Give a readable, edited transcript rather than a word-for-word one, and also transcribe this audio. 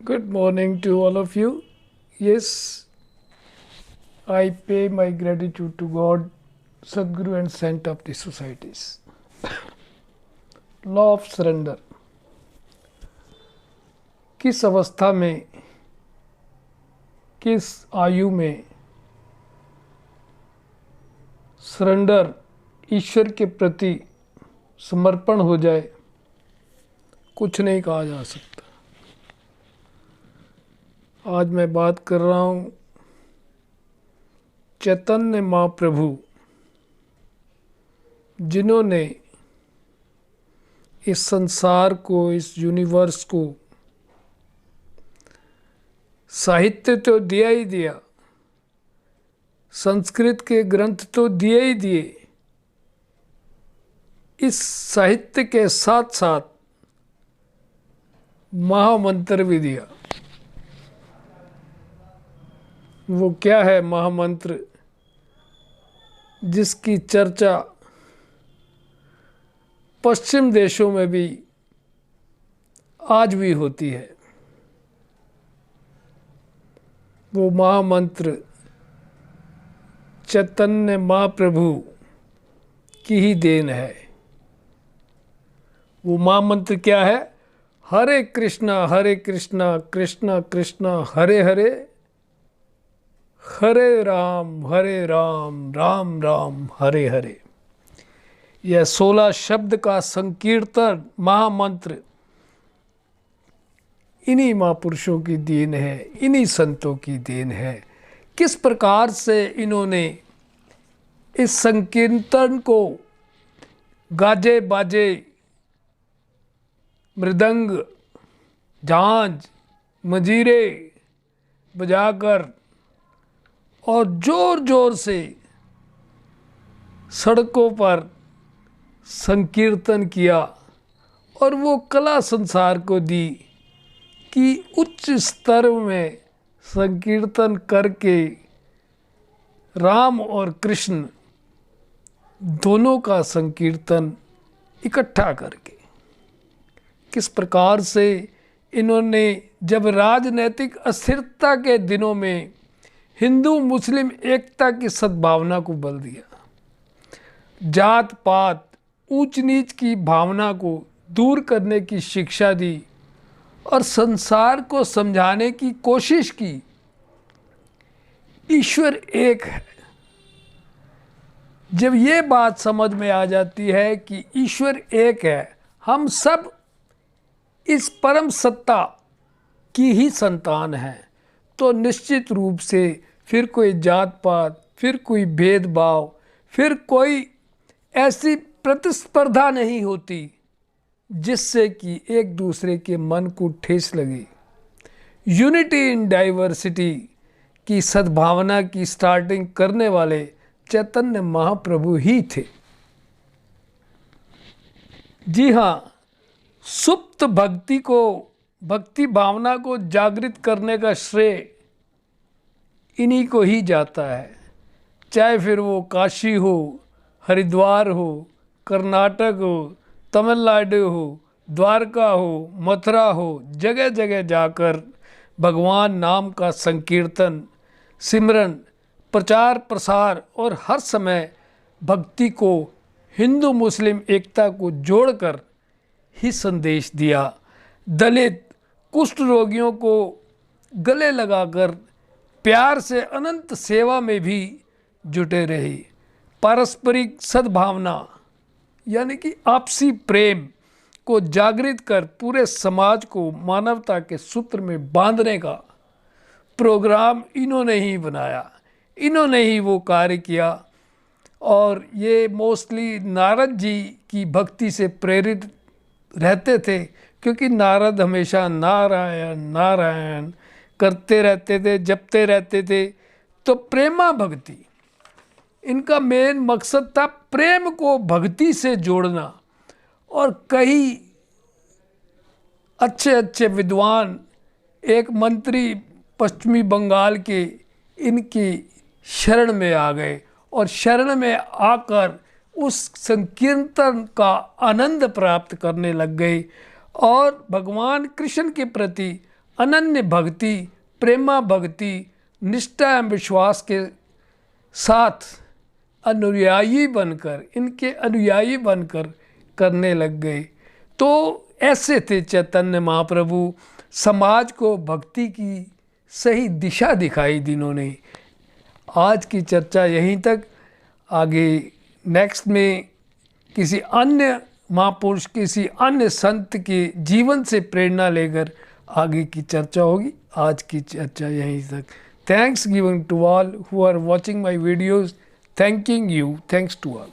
Good morning to all of you. Yes, I pay my gratitude to God, Sadguru and Saint of the societies. Law of surrender. किस अवस्था में, किस आयु में surrender ईश्वर के प्रति समर्पण हो जाए, कुछ नहीं कहा जा सकता। आज मैं बात कर रहा हूँ चैतन्य महाप्रभु, जिन्होंने इस संसार को, इस यूनिवर्स को साहित्य तो दिया ही दिया, संस्कृत के ग्रंथ तो दिए ही दिए, इस साहित्य के साथ साथ महामंत्र भी दिया। वो क्या है महामंत्र, जिसकी चर्चा पश्चिम देशों में भी आज भी होती है? वो महामंत्र चैतन्य महाप्रभु की ही देन है। वो महामंत्र क्या है? हरे कृष्णा कृष्णा कृष्णा हरे हरे, हरे राम राम राम हरे हरे। यह 16 शब्द का संकीर्तन महामंत्र इन्हीं महापुरुषों की देन है, इन्हीं संतों की देन है। किस प्रकार से इन्होंने इस संकीर्तन को गाजे बाजे, मृदंग, झांझ, मंजीरे बजाकर और जोर जोर से सड़कों पर संकीर्तन किया, और वो कला संसार को दी कि उच्च स्तर में संकीर्तन करके राम और कृष्ण दोनों का संकीर्तन इकट्ठा करके, किस प्रकार से इन्होंने जब राजनैतिक अस्थिरता के दिनों में हिंदू मुस्लिम एकता की सद्भावना को बल दिया, जात पात ऊंच नीच की भावना को दूर करने की शिक्षा दी और संसार को समझाने की कोशिश की, ईश्वर एक है। जब ये बात समझ में आ जाती है कि ईश्वर एक है, हम सब इस परम सत्ता की ही संतान हैं, तो निश्चित रूप से फिर कोई जात पात, फिर कोई भेदभाव, फिर कोई ऐसी प्रतिस्पर्धा नहीं होती जिससे कि एक दूसरे के मन को ठेस लगे। यूनिटी इन डाइवर्सिटी की सद्भावना की स्टार्टिंग करने वाले चैतन्य महाप्रभु ही थे। जी हाँ, सुप्त भक्ति भावना को जागृत करने का श्रेय इन्हीं को ही जाता है। चाहे फिर वो काशी हो, हरिद्वार हो, कर्नाटक हो, तमिलनाडु हो, द्वारका हो, मथुरा हो, जगह जगह जाकर भगवान नाम का संकीर्तन, सिमरन, प्रचार प्रसार और हर समय भक्ति को, हिंदू मुस्लिम एकता को जोड़कर ही संदेश दिया। दलित कुष्ठ रोगियों को गले लगाकर प्यार से अनंत सेवा में भी जुटे रहे। पारस्परिक सद्भावना यानी कि आपसी प्रेम को जागृत कर पूरे समाज को मानवता के सूत्र में बांधने का प्रोग्राम इन्होंने ही बनाया, इन्होंने ही वो कार्य किया। और ये मोस्टली नारद जी की भक्ति से प्रेरित रहते थे, क्योंकि नारद हमेशा नारायण नारायण करते रहते थे, जपते रहते थे। तो प्रेमा भक्ति इनका मेन मकसद था, प्रेम को भक्ति से जोड़ना। और कई अच्छे अच्छे विद्वान, एक मंत्री पश्चिमी बंगाल के, इनकी शरण में आ गए और शरण में आकर उस संकीर्तन का आनंद प्राप्त करने लग गए और भगवान कृष्ण के प्रति अनन्य भक्ति, प्रेमा भक्ति, निष्ठा एवं विश्वास के साथ अनुयायी बनकर, इनके अनुयायी बनकर करने लग गए। तो ऐसे थे चैतन्य महाप्रभु, समाज को भक्ति की सही दिशा दिखाई जिन्होंने। आज की चर्चा यहीं तक, आगे नेक्स्ट में किसी अन्य महापुरुष, किसी अन्य संत के जीवन से प्रेरणा लेकर आगे की चर्चा होगी। आज की चर्चा यहीं तक। Thanks giving to all who are watching my videos, thanking you, thanks to all.